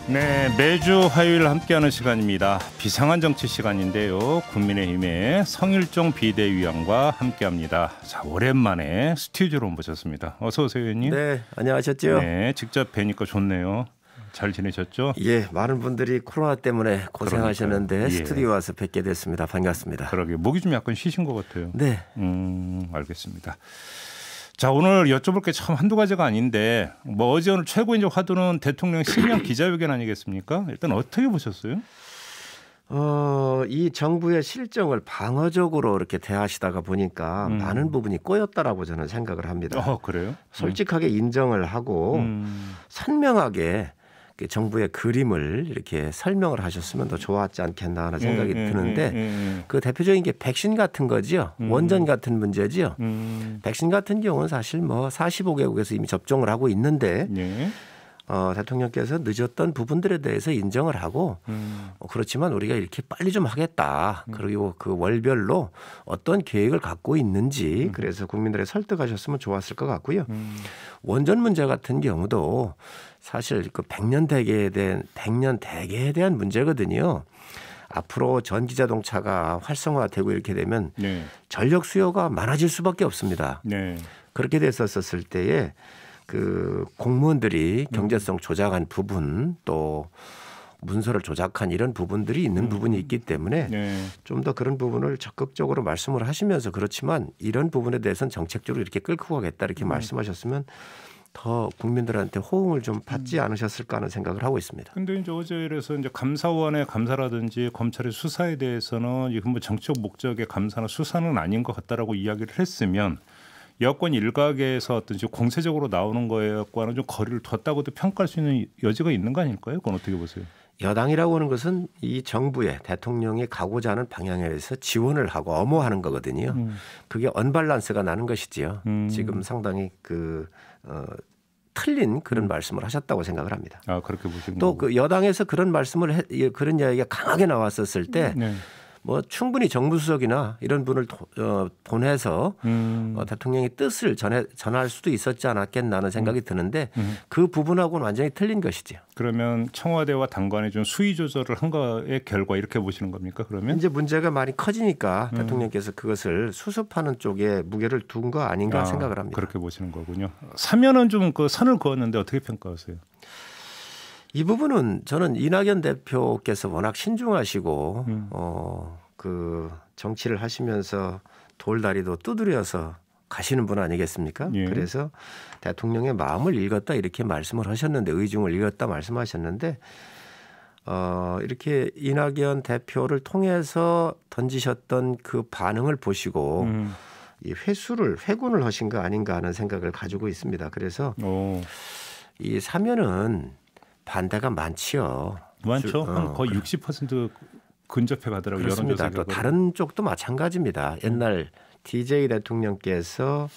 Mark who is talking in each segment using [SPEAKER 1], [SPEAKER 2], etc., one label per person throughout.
[SPEAKER 1] 네, 매주 화요일 함께하는 시간입니다. 비상한 정치 시간인데요. 국민의힘의 성일종 비대위원과 함께합니다. 자, 오랜만에 스튜디오로 모셨습니다. 어서 오세요, 의원님.
[SPEAKER 2] 네, 안녕하셨죠?
[SPEAKER 1] 네, 직접 뵈니까 좋네요. 잘 지내셨죠?
[SPEAKER 2] 예, 많은 분들이 코로나 때문에 고생하셨는데 스튜디오 와서 뵙게 됐습니다. 반갑습니다.
[SPEAKER 1] 그러게 목이 좀 약간 쉬신 것 같아요.
[SPEAKER 2] 네,
[SPEAKER 1] 알겠습니다. 자, 오늘 여쭤볼 게 참 한두 가지가 아닌데 어제 오늘 최고 이제 화두는 대통령 신년 기자회견 아니겠습니까? 일단 어떻게 보셨어요?
[SPEAKER 2] 이 정부의 실정을 방어적으로 이렇게 대하시다가 보니까 많은 부분이 꼬였다라고 저는 생각을 합니다.
[SPEAKER 1] 그래요?
[SPEAKER 2] 솔직하게 인정을 하고 선명하게 정부의 그림을 이렇게 설명을 하셨으면 더 좋았지 않겠나 하는 생각이 드는데 그 대표적인 게 백신 같은 거죠. 원전 같은 문제죠. 백신 같은 경우는 사실 뭐 45개국에서 이미 접종을 하고 있는데 대통령께서 늦었던 부분들에 대해서 인정을 하고 그렇지만 우리가 이렇게 빨리 좀 하겠다. 그리고 그 월별로 어떤 계획을 갖고 있는지 그래서 국민들을 설득하셨으면 좋았을 것 같고요. 원전 문제 같은 경우도 사실 그 백년 대계에 대한 문제거든요. 앞으로 전기 자동차가 활성화되고 이렇게 되면 전력 수요가 많아질 수밖에 없습니다. 그렇게 됐었을 때에 그 공무원들이 경제성 조작한 부분 또 문서를 조작한 이런 부분들이 있는 부분이 있기 때문에 좀 더 그런 부분을 적극적으로 말씀을 하시면서 그렇지만 이런 부분에 대해서는 정책적으로 이렇게 끌고 가겠다 이렇게 말씀하셨으면 더 국민들한테 호응을 좀 받지 않으셨을까 하는 생각을 하고 있습니다.
[SPEAKER 1] 그런데 이제 어제 이래서 이제 감사원의 감사라든지 검찰의 수사에 대해서는 이건 뭐 정치적 목적의 감사나 수사는 아닌 것 같다라고 이야기를 했으면 여권 일각에서 어떤 공세적으로 나오는 거에과는 좀 거리를 뒀다고도 평가할 수 있는 여지가 있는 거 아닐까요? 그건 어떻게 보세요?
[SPEAKER 2] 여당이라고 하는 것은 이 정부의 대통령이 가고자 하는 방향에 대해서 지원을 하고 엄호하는 거거든요. 그게 언밸런스가 나는 것이지요. 지금 상당히 틀린 그런 말씀을 하셨다고 생각을 합니다.
[SPEAKER 1] 그렇게 보시는
[SPEAKER 2] 또 그 여당에서 그런 말씀을 그런 이야기가 강하게 나왔었을 때 뭐 충분히 정무수석이나 이런 분을 보내서 대통령의 뜻을 전할 수도 있었지 않았겠나 하는 생각이 드는데 그 부분하고는 완전히 틀린 것이죠.
[SPEAKER 1] 그러면 청와대와 당관의 좀 수위 조절을 한 거의 결과 이렇게 보시는 겁니까? 그러면
[SPEAKER 2] 이제 문제가 많이 커지니까 대통령께서 그것을 수습하는 쪽에 무게를 둔 거 아닌가 생각을 합니다.
[SPEAKER 1] 그렇게 보시는 거군요. 사면은 좀 그 선을 그었는데 어떻게 평가하세요?
[SPEAKER 2] 이 부분은 저는 이낙연 대표께서 워낙 신중하시고 그 정치를 하시면서 돌다리도 두드려서 가시는 분 아니겠습니까? 그래서 대통령의 마음을 읽었다 이렇게 말씀을 하셨는데 의중을 읽었다 말씀하셨는데 이렇게 이낙연 대표를 통해서 던지셨던 그 반응을 보시고 이 회군을 하신 거 아닌가 하는 생각을 가지고 있습니다. 그래서 이 사면은 반대가 많지요.
[SPEAKER 1] 많죠. 한 거의 60% 근접해 가더라고요.
[SPEAKER 2] 그렇습니다. 또 다른 쪽도 마찬가지입니다. 옛날 DJ 대통령께서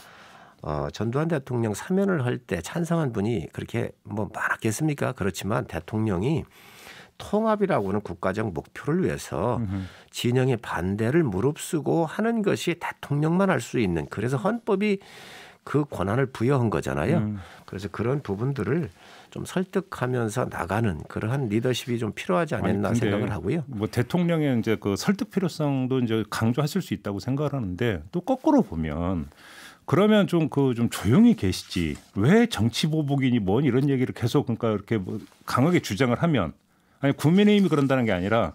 [SPEAKER 2] 전두환 대통령 사면을 할 때 찬성한 분이 그렇게 뭐 많았겠습니까? 그렇지만 대통령이 통합이라고는 국가적 목표를 위해서 진영의 반대를 무릅쓰고 하는 것이 대통령만 할 수 있는 그래서 헌법이 그 권한을 부여한 거잖아요. 그래서 그런 부분들을 좀 설득하면서 나가는 그러한 리더십이 좀 필요하지 않았나 생각을 하고요.
[SPEAKER 1] 뭐 대통령의 이제 그 설득 필요성도 이제 강조하실 수 있다고 생각을 하는데 또 거꾸로 보면 그러면 좀 조용히 계시지 왜 정치 보복이니 뭔 이런 얘기를 계속 그러니까 이렇게 뭐 강하게 주장을 하면 아니 국민의힘이 그런다는 게 아니라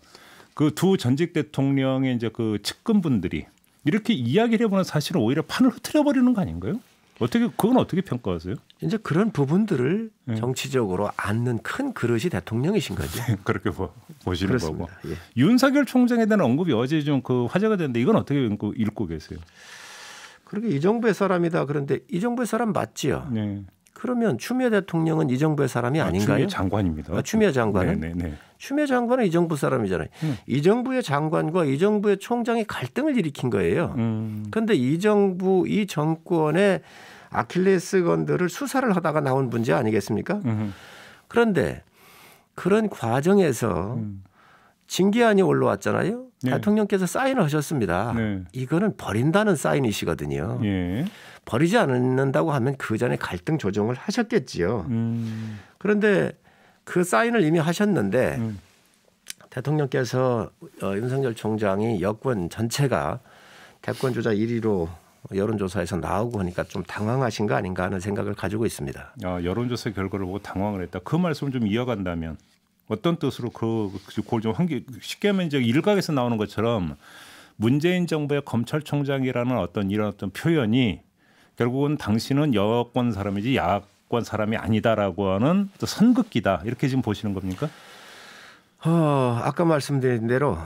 [SPEAKER 1] 그 두 전직 대통령의 이제 그 측근분들이 이렇게 이야기를 해보는 사실은 오히려 판을 흐트려 버리는 거 아닌가요? 그건 어떻게 평가하세요?
[SPEAKER 2] 이제 그런 부분들을 정치적으로 안는 큰 그릇이 대통령이신 거죠.
[SPEAKER 1] 그렇게 보시는
[SPEAKER 2] 그렇습니다.
[SPEAKER 1] 거고. 윤석열 총장에 대한 언급이 어제 좀 그 화제가 됐는데 이건 어떻게 읽고 계세요?
[SPEAKER 2] 그러게 이 정부의 사람이다. 그런데 이 정부의 사람 맞지요? 그러면 추미애 대통령은 이 정부의 사람이 아닌가요?
[SPEAKER 1] 추미애 장관입니다.
[SPEAKER 2] 추미애 장관은? 추미애 장관은 이 정부 사람이잖아요. 이 정부의 장관과 이 정부의 총장이 갈등을 일으킨 거예요. 그런데 이 정부, 이 정권의 아킬레스건들을 수사를 하다가 나온 문제 아니겠습니까? 그런데 그런 과정에서 징계안이 올라왔잖아요. 대통령께서 사인을 하셨습니다. 이거는 버린다는 사인이시거든요. 버리지 않는다고 하면 그 전에 갈등 조정을 하셨겠지요. 그런데 그 사인을 이미 하셨는데 대통령께서 윤석열 총장이 여권 전체가 대권 주자 1위로 여론조사에서 나오고 하니까 좀 당황하신 거 아닌가 하는 생각을 가지고 있습니다.
[SPEAKER 1] 여론조사 결과를 보고 당황을 했다. 그 말씀을 좀 이어간다면 어떤 뜻으로 그걸 좀 쉽게 하면 이제 일각에서 나오는 것처럼 문재인 정부의 검찰총장이라는 이런 표현이 결국은 당신은 여권 사람이지 야권 사람이 아니다라고 하는 또 선긋기다 이렇게 지금 보시는 겁니까?
[SPEAKER 2] 아까 말씀드린 대로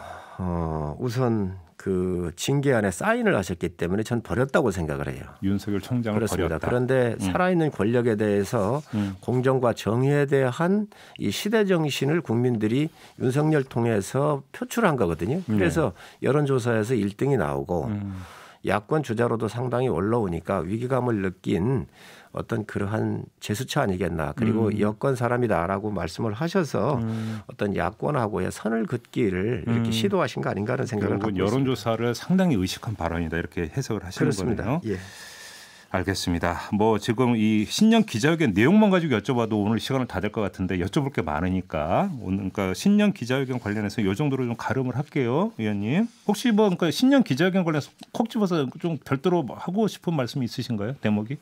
[SPEAKER 2] 우선 그 징계안에 사인을 하셨기 때문에 전 버렸다고 생각을 해요.
[SPEAKER 1] 윤석열 총장을
[SPEAKER 2] 그렇습니다.
[SPEAKER 1] 버렸다.
[SPEAKER 2] 그런데 살아있는 권력에 대해서 공정과 정의에 대한 이 시대 정신을 국민들이 윤석열 통해서 표출한 거거든요. 그래서 여론조사에서 1등이 나오고 야권 주자로도 상당히 올라오니까 위기감을 느낀 어떤 그러한 제스처 아니겠나. 그리고 여권 사람이다라고 말씀을 하셔서 어떤 야권하고의 선을 긋기를 이렇게 시도하신 거 아닌가 하는 생각을 갖고 있습니다.
[SPEAKER 1] 여론조사를 상당히 의식한 발언이다 이렇게 해석을 하시는
[SPEAKER 2] 그렇습니다.
[SPEAKER 1] 거네요.
[SPEAKER 2] 예.
[SPEAKER 1] 알겠습니다. 뭐 지금 이 신년 기자회견 내용만 가지고 여쭤봐도 오늘 시간은 다 될 것 같은데 여쭤볼 게 많으니까 오늘 그러니까 신년 기자회견 관련해서 이 정도로 좀 가름을 할게요, 의원님. 혹시 뭐 그러니까 신년 기자회견 관련해서 콕 집어서 좀 별도로 하고 싶은 말씀이 있으신가요, 대목이?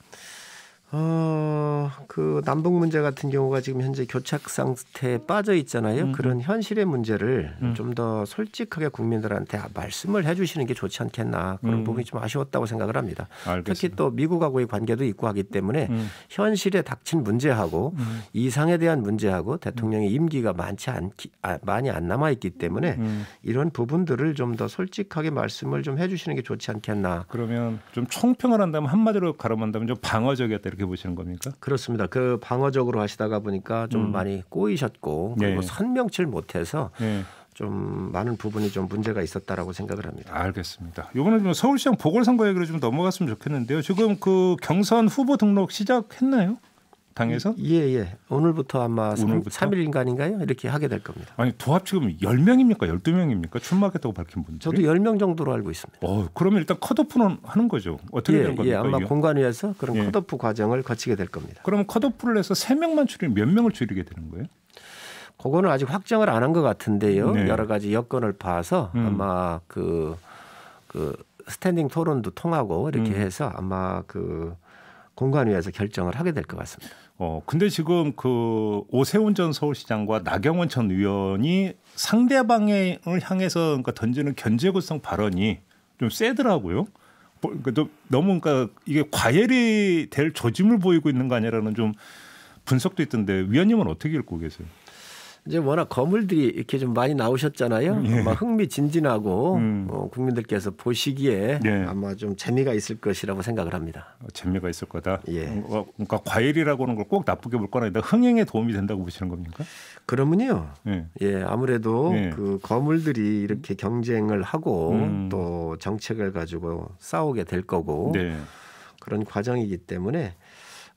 [SPEAKER 2] 그 남북 문제 같은 경우가 지금 현재 교착 상태에 빠져 있잖아요. 그런 현실의 문제를 좀 더 솔직하게 국민들한테 말씀을 해 주시는 게 좋지 않겠나. 그런 부분이 좀 아쉬웠다고 생각을 합니다.
[SPEAKER 1] 알겠습니다.
[SPEAKER 2] 특히 또 미국하고의 관계도 있고 하기 때문에 현실에 닥친 문제하고 이상에 대한 문제하고 대통령의 임기가 많이 안 남아 있기 때문에 이런 부분들을 좀 더 솔직하게 말씀을 좀 해 주시는 게 좋지 않겠나.
[SPEAKER 1] 그러면 좀 총평을 한다면 한마디로 가름한다면 좀 방어적이었다 이렇게 보시는 겁니까?
[SPEAKER 2] 그렇습니다. 그 방어적으로 하시다가 보니까 좀 많이 꼬이셨고 그리고
[SPEAKER 1] 네.
[SPEAKER 2] 선명치를 못해서
[SPEAKER 1] 네.
[SPEAKER 2] 좀 많은 부분이 좀 문제가 있었다라고 생각을 합니다.
[SPEAKER 1] 알겠습니다. 이번에 좀 서울시장 보궐선거 얘기를 좀 넘어갔으면 좋겠는데요. 지금 그 경선 후보 등록 시작했나요? 당에서?
[SPEAKER 2] 예. 오늘부터 아마
[SPEAKER 1] 오늘부터?
[SPEAKER 2] 3일인가인가요? 이렇게 하게 될 겁니다.
[SPEAKER 1] 아니 도합 지금 10명입니까? 12명입니까? 출마하겠다고 밝힌 분들이?
[SPEAKER 2] 저도 10명 정도로 알고 있습니다.
[SPEAKER 1] 그러면 일단 컷오프는 하는 거죠. 어떻게 되는 겁니까?
[SPEAKER 2] 아마
[SPEAKER 1] 이게?
[SPEAKER 2] 공관위에서 그런
[SPEAKER 1] 예.
[SPEAKER 2] 컷오프 과정을 거치게 될 겁니다.
[SPEAKER 1] 그러면 컷오프를 해서 3명만 줄이면 몇 명을 줄이게 되는 거예요?
[SPEAKER 2] 그거는 아직 확정을 안 한 것 같은데요.
[SPEAKER 1] 네.
[SPEAKER 2] 여러 가지 여건을 봐서 아마 그 스탠딩 토론도 통하고 이렇게 해서 아마 그 공관위에서 결정을 하게 될 것 같습니다.
[SPEAKER 1] 근데 지금 그 오세훈 전 서울시장과 나경원 전 의원이 상대방을 향해서 그러니까 던지는 견제구성 발언이 좀 세더라고요. 그러니까 너무 그러니까 이게 과열이 될 조짐을 보이고 있는 거 아니라는 좀 분석도 있던데 위원님은 어떻게 읽고 계세요?
[SPEAKER 2] 이제 워낙 거물들이 이렇게 좀 많이 나오셨잖아요.
[SPEAKER 1] 예.
[SPEAKER 2] 아마 흥미진진하고 국민들께서 보시기에
[SPEAKER 1] 예.
[SPEAKER 2] 아마 좀 재미가 있을 것이라고 생각을 합니다.
[SPEAKER 1] 재미가 있을 거다.
[SPEAKER 2] 예.
[SPEAKER 1] 그러니까 과열이라고 하는 걸 꼭 나쁘게 볼 건 아니다. 흥행에 도움이 된다고 보시는 겁니까?
[SPEAKER 2] 그러면요.
[SPEAKER 1] 예.
[SPEAKER 2] 아무래도
[SPEAKER 1] 예.
[SPEAKER 2] 그 거물들이 이렇게 경쟁을 하고 또 정책을 가지고 싸우게 될 거고
[SPEAKER 1] 네.
[SPEAKER 2] 그런 과정이기 때문에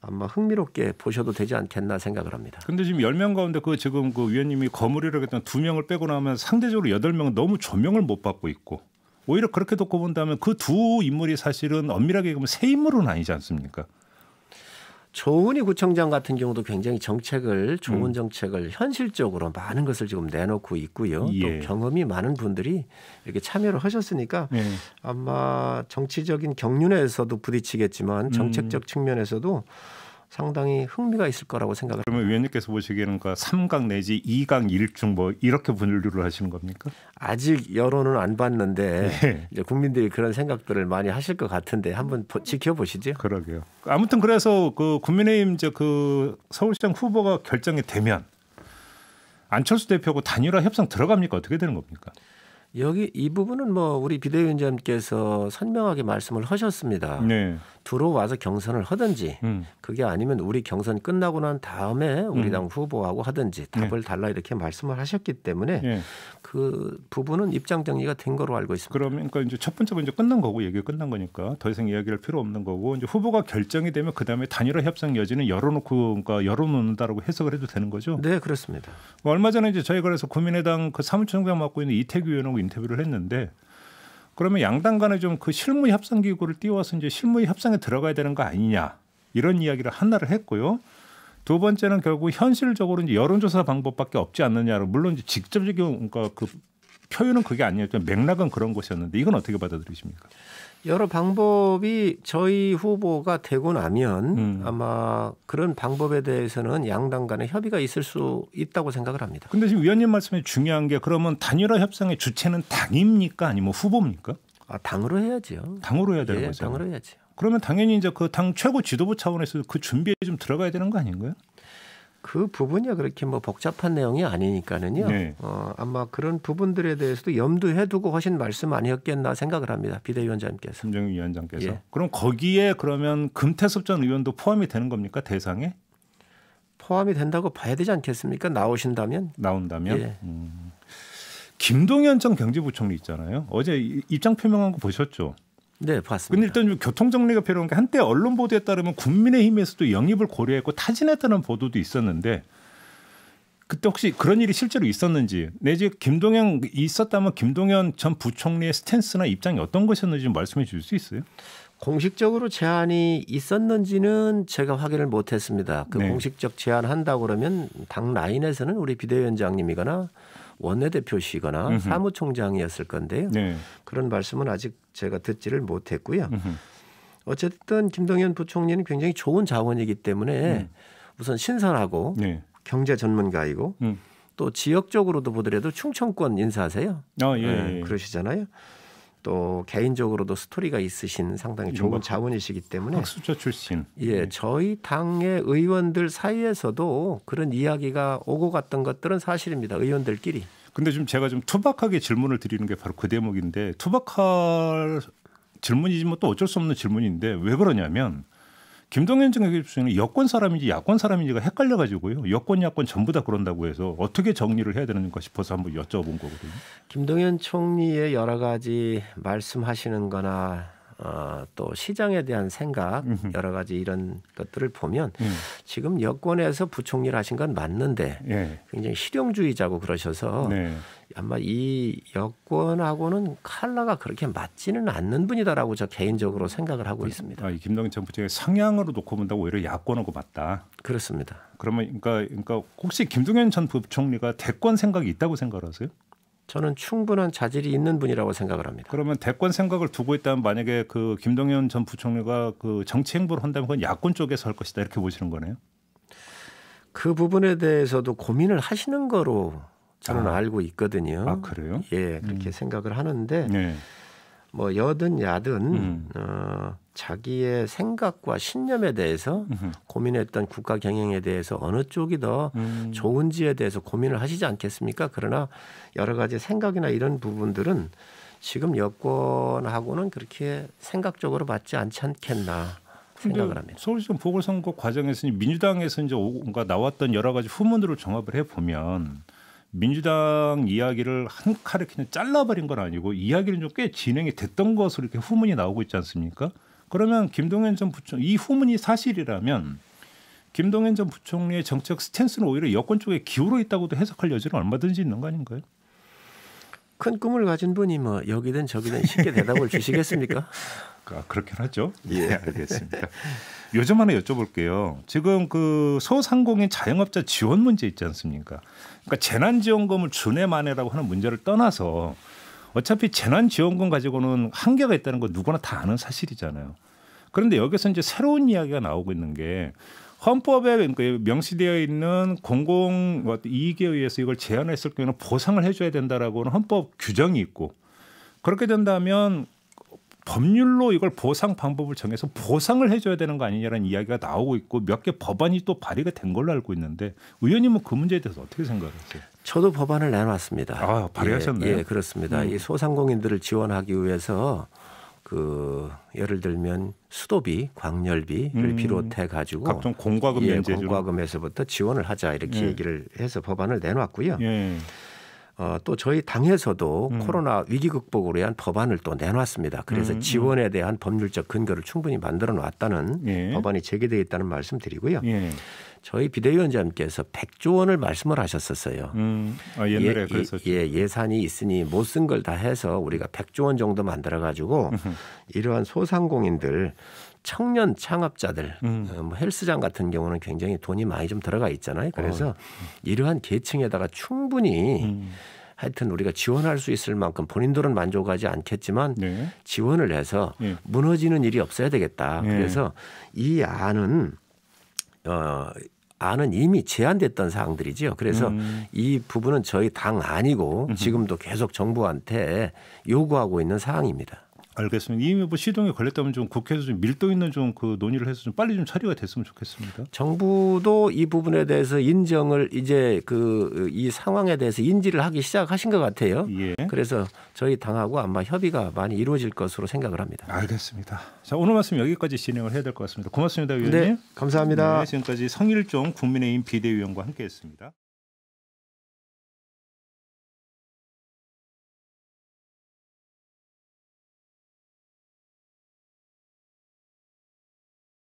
[SPEAKER 2] 아마 흥미롭게 보셔도 되지 않겠나 생각을 합니다.
[SPEAKER 1] 근데 지금 10명 가운데 그 지금 그 위원님이 거물이라고 했던 2명을 빼고 나면 상대적으로 8명은 너무 조명을 못 받고 있고 오히려 그렇게 놓고 본다면 그 두 인물이 사실은 엄밀하게 얘기하면 새 인물은 아니지 않습니까?
[SPEAKER 2] 조은희 구청장 같은 경우도 굉장히 좋은 정책을 현실적으로 많은 것을 지금 내놓고 있고요.
[SPEAKER 1] 예.
[SPEAKER 2] 또 경험이 많은 분들이 이렇게 참여를 하셨으니까
[SPEAKER 1] 예.
[SPEAKER 2] 아마 정치적인 경륜에서도 부딪히겠지만 정책적 측면에서도 상당히 흥미가 있을 거라고 생각을 합니다.
[SPEAKER 1] 그러면 위원님께서 보시기에는 그 3강 내지 2강 1중 뭐 이렇게 분류를 하시는 겁니까?
[SPEAKER 2] 아직 여론은 안 봤는데
[SPEAKER 1] 네.
[SPEAKER 2] 이제 국민들이 그런 생각들을 많이 하실 것 같은데 한번 지켜보시죠.
[SPEAKER 1] 그러게요. 아무튼 그래서 그 국민의힘 이제 그 서울시장 후보가 결정이 되면 안철수 대표하고 단일화 협상 들어갑니까? 어떻게 되는 겁니까?
[SPEAKER 2] 여기 이 부분은 뭐 우리 비대위원장님께서 선명하게 말씀을 하셨습니다.
[SPEAKER 1] 네.
[SPEAKER 2] 들어와서 경선을 하든지 그게 아니면 우리 경선 끝나고 난 다음에 우리 당 후보하고 하든지 답을 달라 이렇게 말씀을 하셨기 때문에
[SPEAKER 1] 네.
[SPEAKER 2] 그 부분은 입장 정리가 된 거로 알고 있습니다.
[SPEAKER 1] 그러면 그러니까 이제 첫 번째가 이제 끝난 거고 얘기가 끝난 거니까 더 이상 이야기할 필요 없는 거고 이제 후보가 결정이 되면 그 다음에 단일화 협상 여지는 열어놓는다라고 해석을 해도 되는 거죠.
[SPEAKER 2] 네, 그렇습니다.
[SPEAKER 1] 뭐 얼마 전에 이제 저희가 그래서 국민의당 그 사무총장 맡고 있는 이태규 의원하고 인터뷰를 했는데 그러면 양당 간에 좀 그 실무 협상 기구를 띄워서 이제 실무 협상에 들어가야 되는 거 아니냐 이런 이야기를 하나를 했고요. 두 번째는 결국 현실적으로 이제 여론조사 방법밖에 없지 않느냐로 물론 이제 직접적인 그러니까 그 표현은 그게 아니었죠. 맥락은 그런 것이었는데 이건 어떻게 받아들이십니까?
[SPEAKER 2] 여러 방법이 저희 후보가 되고 나면 아마 그런 방법에 대해서는 양당 간의 협의가 있을 수 있다고 생각을 합니다.
[SPEAKER 1] 근데 지금 위원님 말씀에 중요한 게 그러면 단일화 협상의 주체는 당입니까 아니면 후보입니까?
[SPEAKER 2] 당으로 해야죠.
[SPEAKER 1] 당으로 해야 되는 거죠.
[SPEAKER 2] 당으로 해야죠.
[SPEAKER 1] 그러면 당연히 이제 그 당 최고 지도부 차원에서 그 준비에 좀 들어가야 되는 거 아닌가요?
[SPEAKER 2] 그 부분이 그렇게 뭐 복잡한 내용이 아니니까는요.
[SPEAKER 1] 네.
[SPEAKER 2] 아마 그런 부분들에 대해서도 염두해 두고 하신 말씀 아니었겠나 생각을 합니다. 비대위원장님께서.
[SPEAKER 1] 김정인 위원장께서.
[SPEAKER 2] 예.
[SPEAKER 1] 그럼 거기에 그러면 금태섭 전 의원도 포함이 되는 겁니까? 대상에?
[SPEAKER 2] 포함이 된다고 봐야 되지 않겠습니까? 나온다면.
[SPEAKER 1] 예. 김동연 전 경제부총리 있잖아요. 어제 입장 표명한 거 보셨죠?
[SPEAKER 2] 네, 봤습니다.
[SPEAKER 1] 근데 일단 좀 교통 정리가 필요한 게 한때 언론 보도에 따르면 국민의힘에서도 영입을 고려했고 타진했다는 보도도 있었는데 그때 혹시 그런 일이 실제로 있었는지 내지 김동연 있었다면 김동연 전 부총리의 스탠스나 입장이 어떤 것이었는지 좀 말씀해 주실 수 있어요?
[SPEAKER 2] 공식적으로 제안이 있었는지는 제가 확인을 못했습니다. 그
[SPEAKER 1] 네.
[SPEAKER 2] 공식적 제안한다고 그러면 당 라인에서는 우리 비대위원장님이거나 원내대표시거나 사무총장이었을 건데요.
[SPEAKER 1] 네.
[SPEAKER 2] 그런 말씀은 아직 제가 듣지를 못했고요. 어쨌든 김동연 부총리는 굉장히 좋은 자원이기 때문에 우선 신선하고
[SPEAKER 1] 네.
[SPEAKER 2] 경제 전문가이고 또 지역적으로도 보더라도 충청권 인사세요.
[SPEAKER 1] 예.
[SPEAKER 2] 그러시잖아요. 또 개인적으로도 스토리가 있으신 상당히 좋은 자원이시기 때문에
[SPEAKER 1] 학수저 출신.
[SPEAKER 2] 예, 저희 당의 의원들 사이에서도 그런 이야기가 오고 갔던 것들은 사실입니다. 의원들끼리.
[SPEAKER 1] 근데 좀 제가 좀 투박하게 질문을 드리는 게 바로 그 대목인데 투박할 질문이지 뭐 또 어쩔 수 없는 질문인데 왜 그러냐면 김동연 전 경제부총리는 여권 사람인지 야권 사람인지가 헷갈려가지고요. 여권 야권 전부 다 그런다고 해서 어떻게 정리를 해야 되는가 싶어서 한번 여쭤본 거거든요.
[SPEAKER 2] 김동연 총리의 여러 가지 말씀하시는 거나 또 시장에 대한 생각 여러 가지 이런 것들을 보면 지금 여권에서 부총리를 하신 건 맞는데 굉장히 실용주의자고 그러셔서 아마 이 여권하고는 컬러가 그렇게 맞지는 않는 분이다라고 저 개인적으로 생각을 하고 있습니다.
[SPEAKER 1] 이 김동연 전 부총리 성향으로 놓고 본다고 오히려 야권하고 맞다.
[SPEAKER 2] 그렇습니다.
[SPEAKER 1] 그러면 그러니까 혹시 김동연 전 부총리가 대권 생각이 있다고 생각하세요?
[SPEAKER 2] 저는 충분한 자질이 있는 분이라고 생각을 합니다.
[SPEAKER 1] 그러면 대권 생각을 두고 있다면 만약에 그 김동연 전 부총리가 그 정치 행보를 한다면 그건 야권 쪽에서 할 것이다 이렇게 보시는 거네요.
[SPEAKER 2] 그 부분에 대해서도 고민을 하시는 거로 저는 알고 있거든요.
[SPEAKER 1] 그래요?
[SPEAKER 2] 예, 그렇게 생각을 하는데 뭐 여든 야든 자기의 생각과 신념에 대해서 고민했던 국가 경영에 대해서 어느 쪽이 더 좋은지에 대해서 고민을 하시지 않겠습니까? 그러나 여러 가지 생각이나 이런 부분들은 지금 여권하고는 그렇게 생각적으로 맞지 않지 않겠나 생각을 합니다.
[SPEAKER 1] 서울시장 보궐선거 과정에서 민주당에서 이제 나왔던 여러 가지 후문들을 종합을 해 보면 민주당 이야기를 한 칼에 그냥 잘라버린 건 아니고 이야기는 좀 꽤 진행이 됐던 것으로 이렇게 후문이 나오고 있지 않습니까? 그러면 김동연 전 부총리 이 후문이 사실이라면 김동연 전 부총리의 정책 스탠스는 오히려 여권 쪽에 기울어 있다고도 해석할 여지는 얼마든지 있는 거 아닌가요?
[SPEAKER 2] 큰 꿈을 가진 분이 뭐 여기든 저기든 쉽게 대답을 주시겠습니까?
[SPEAKER 1] 그렇긴 하죠. 예, 알겠습니다. 요즘 하나 여쭤볼게요. 지금 그 소상공인 자영업자 지원 문제 있지 않습니까? 그러니까 재난지원금을 주네 마네라고 하는 문제를 떠나서 어차피 재난지원금 가지고는 한계가 있다는 거 누구나 다 아는 사실이잖아요. 그런데 여기서 이제 새로운 이야기가 나오고 있는 게 헌법에 명시되어 있는 공공 이익에 의해서 이걸 제한했을 경우는 보상을 해줘야 된다라고는 헌법 규정이 있고 그렇게 된다면 법률로 이걸 보상 방법을 정해서 보상을 해줘야 되는 거 아니냐라는 이야기가 나오고 있고 몇 개 법안이 또 발의가 된 걸로 알고 있는데 의원님은 그 문제에 대해서 어떻게 생각하세요?
[SPEAKER 2] 저도 법안을 내놨습니다.
[SPEAKER 1] 발의하셨나요?
[SPEAKER 2] 예, 그렇습니다. 이 소상공인들을 지원하기 위해서 그 예를 들면 수도비, 광열비를 비롯해 가지고
[SPEAKER 1] 각종 공과금 면제
[SPEAKER 2] 공과금에서부터 지원을 하자 이렇게 얘기를 해서 법안을 내놨고요.
[SPEAKER 1] 예.
[SPEAKER 2] 또 저희 당에서도 코로나 위기 극복을 위한 법안을 또 내놨습니다. 그래서 지원에 대한 법률적 근거를 충분히 만들어 놨다는 법안이 제기되어 있다는 말씀 드리고요. 저희 비대위원장님께서 100조 원을 말씀을 하셨었어요.
[SPEAKER 1] 옛날에 그랬었죠.
[SPEAKER 2] 예산이 있으니 못 쓴 걸 다 해서 우리가 100조 원 정도 만들어 가지고 이러한 소상공인들 청년 창업자들, 뭐 헬스장 같은 경우는 굉장히 돈이 많이 좀 들어가 있잖아요. 그래서 이러한 계층에다가 충분히 하여튼 우리가 지원할 수 있을 만큼 본인들은 만족하지 않겠지만
[SPEAKER 1] 네.
[SPEAKER 2] 지원을 해서 무너지는 일이 없어야 되겠다. 그래서 이 안은 이미 제안됐던 사항들이죠. 그래서 이 부분은 저희 당 아니고 지금도 계속 정부한테 요구하고 있는 사항입니다.
[SPEAKER 1] 알겠습니다. 이미 뭐 시동에 걸렸다면 좀 국회에서 좀 밀도 있는 좀 그 논의를 해서 좀 빨리 좀 처리가 됐으면 좋겠습니다.
[SPEAKER 2] 정부도 이 부분에 대해서 인정을 이제 이 상황에 대해서 인지를 하기 시작하신 것 같아요.
[SPEAKER 1] 예.
[SPEAKER 2] 그래서 저희 당하고 아마 협의가 많이 이루어질 것으로 생각을 합니다.
[SPEAKER 1] 알겠습니다. 자, 오늘 말씀 여기까지 진행을 해야 될 것 같습니다. 고맙습니다, 위원님.
[SPEAKER 2] 네, 감사합니다.
[SPEAKER 1] 네, 지금까지 성일종 국민의힘 비대위원과 함께했습니다.